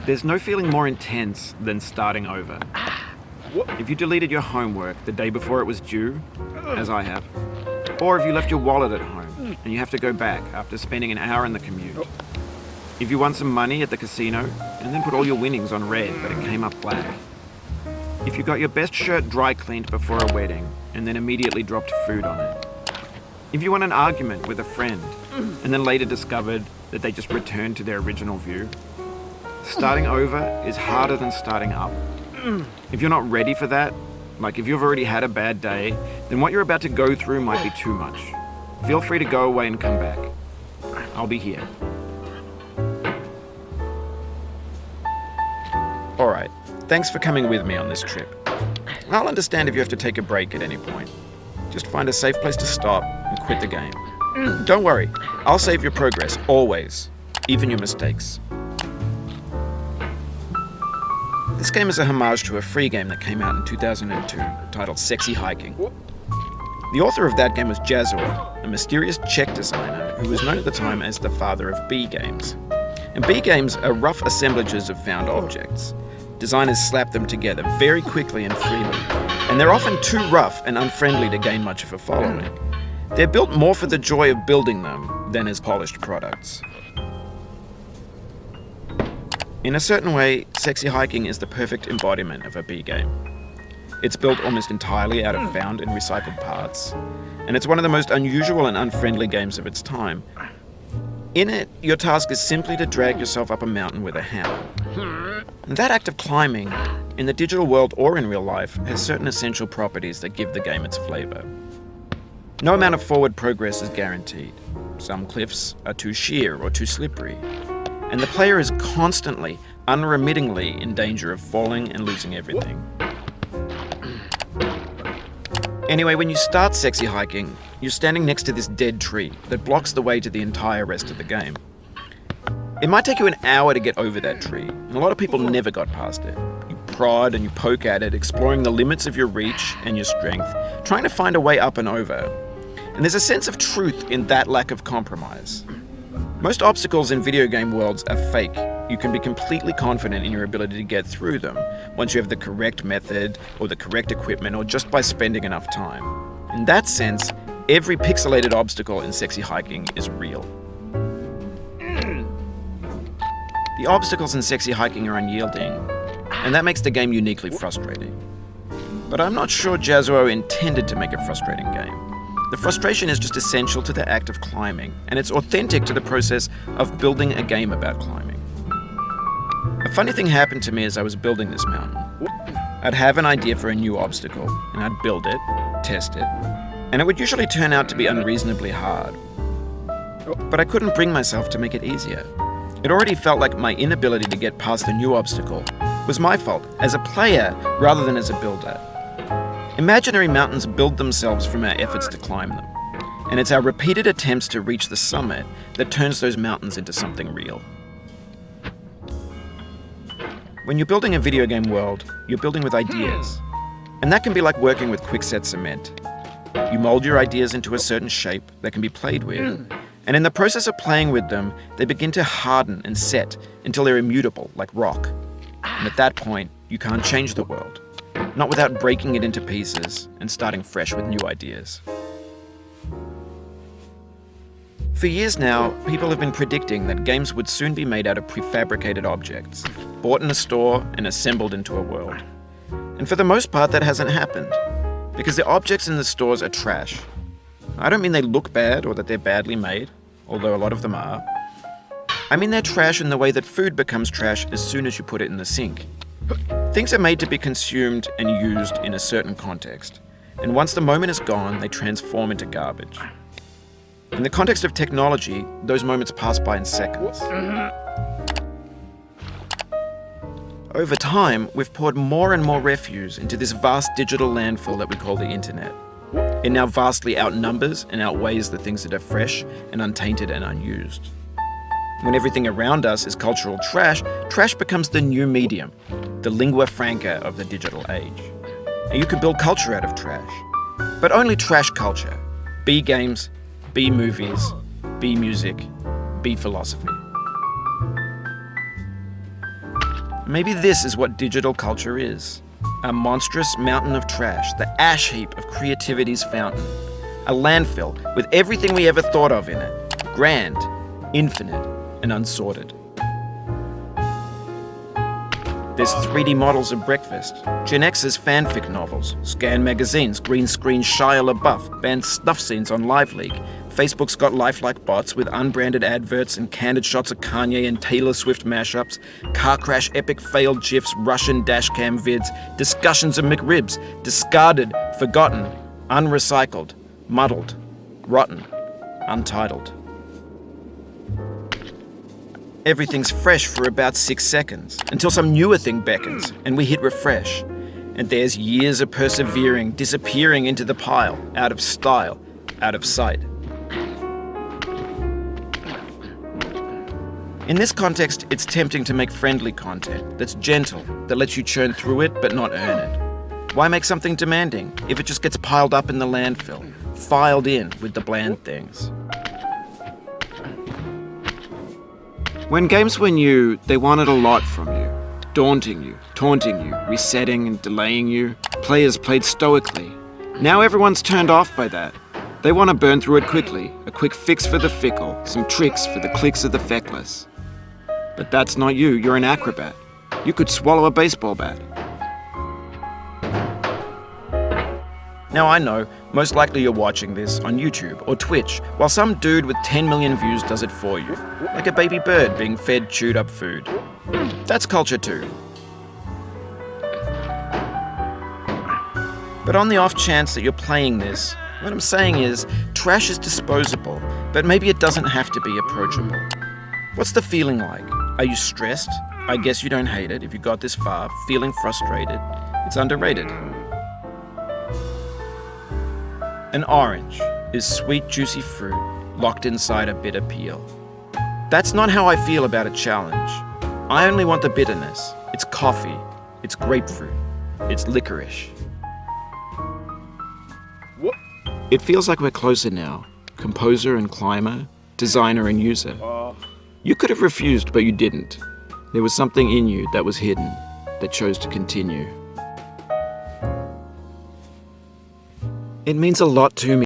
There's no feeling more intense than starting over. If you deleted your homework the day before it was due, as I have, or if you left your wallet at home and you have to go back after spending an hour in the commute. If you won some money at the casino and then put all your winnings on red but it came up black. If you got your best shirt dry cleaned before a wedding and then immediately dropped food on it. If you won an argument with a friend and then later discovered that they just returned to their original view. Starting over is harder than starting up. If you're not ready for that, like if you've already had a bad day, then what you're about to go through might be too much. Feel free to go away and come back. I'll be here. Alright, thanks for coming with me on this trip. I'll understand if you have to take a break at any point. Just find a safe place to stop and quit the game. Don't worry, I'll save your progress, always, even your mistakes. This game is a homage to a free game that came out in 2002, titled Sexy Hiking. The author of that game was Jazuo, a mysterious Czech designer who was known at the time as the father of B games. And B games are rough assemblages of found objects. Designers slap them together very quickly and freely, and they're often too rough and unfriendly to gain much of a following. They're built more for the joy of building them than as polished products. In a certain way, Sexy Hiking is the perfect embodiment of a B game. It's built almost entirely out of found and recycled parts, and it's one of the most unusual and unfriendly games of its time. In it, your task is simply to drag yourself up a mountain with a hammer. And that act of climbing, in the digital world or in real life, has certain essential properties that give the game its flavor. No amount of forward progress is guaranteed. Some cliffs are too sheer or too slippery. And the player is constantly, unremittingly in danger of falling and losing everything. Anyway, when you start Sexy Hiking, you're standing next to this dead tree that blocks the way to the entire rest of the game. It might take you an hour to get over that tree, and a lot of people never got past it. You prod and you poke at it, exploring the limits of your reach and your strength, trying to find a way up and over. And there's a sense of truth in that lack of compromise. Most obstacles in video game worlds are fake. You can be completely confident in your ability to get through them once you have the correct method or the correct equipment or just by spending enough time. In that sense, every pixelated obstacle in Sexy Hiking is real. The obstacles in Sexy Hiking are unyielding, and that makes the game uniquely frustrating. But I'm not sure Jazuo intended to make a frustrating game. The frustration is just essential to the act of climbing, and it's authentic to the process of building a game about climbing. A funny thing happened to me as I was building this mountain. I'd have an idea for a new obstacle, and I'd build it, test it, and it would usually turn out to be unreasonably hard. But I couldn't bring myself to make it easier. It already felt like my inability to get past the new obstacle was my fault as a player rather than as a builder. Imaginary mountains build themselves from our efforts to climb them, and it's our repeated attempts to reach the summit that turns those mountains into something real. When you're building a video game world, you're building with ideas, and that can be like working with quickset cement. You mold your ideas into a certain shape that can be played with, and in the process of playing with them, they begin to harden and set until they're immutable, like rock. And at that point, you can't change the world. Not without breaking it into pieces and starting fresh with new ideas. For years now, people have been predicting that games would soon be made out of prefabricated objects, bought in a store and assembled into a world. And for the most part, that hasn't happened, because the objects in the stores are trash. I don't mean they look bad or that they're badly made, although a lot of them are. I mean they're trash in the way that food becomes trash as soon as you put it in the sink. Things are made to be consumed and used in a certain context, and once the moment is gone, they transform into garbage. In the context of technology, those moments pass by in seconds. Over time, we've poured more and more refuse into this vast digital landfill that we call the internet. It now vastly outnumbers and outweighs the things that are fresh and untainted and unused. When everything around us is cultural trash, trash becomes the new medium, the lingua franca of the digital age. And you can build culture out of trash. But only trash culture. B games, B movies, B music, B philosophy. Maybe this is what digital culture is. A monstrous mountain of trash, the ash heap of creativity's fountain. A landfill with everything we ever thought of in it. Grand, infinite, and unsorted. There's 3D models of breakfast, Gen X's fanfic novels, scan magazines, green screen Shia LaBeouf, banned snuff scenes on LiveLeak. Facebook's got lifelike bots with unbranded adverts and candid shots of Kanye and Taylor Swift mashups, car crash epic failed GIFs, Russian dashcam vids, discussions of McRibs, discarded, forgotten, unrecycled, muddled, rotten, untitled. Everything's fresh for about 6 seconds, until some newer thing beckons, and we hit refresh. And there's years of persevering, disappearing into the pile, out of style, out of sight. In this context, it's tempting to make friendly content that's gentle, that lets you churn through it but not earn it. Why make something demanding if it just gets piled up in the landfill, filed in with the bland things? When games were new, they wanted a lot from you. Daunting you, taunting you, resetting and delaying you. Players played stoically. Now everyone's turned off by that. They want to burn through it quickly, a quick fix for the fickle, some tricks for the clicks of the feckless. But that's not you, you're an acrobat. You could swallow a baseball bat. Now I know, most likely you're watching this on YouTube or Twitch, while some dude with 10 million views does it for you, like a baby bird being fed chewed up food. That's culture too. But on the off chance that you're playing this, what I'm saying is, trash is disposable, but maybe it doesn't have to be approachable. What's the feeling like? Are you stressed? I guess you don't hate it if you got this far, feeling frustrated. It's underrated. An orange is sweet, juicy fruit locked inside a bitter peel. That's not how I feel about a challenge. I only want the bitterness. It's coffee. It's grapefruit. It's licorice. What? It feels like we're closer now. Composer and climber, designer and user. You could have refused, but you didn't. There was something in you that was hidden, that chose to continue. It means a lot to me.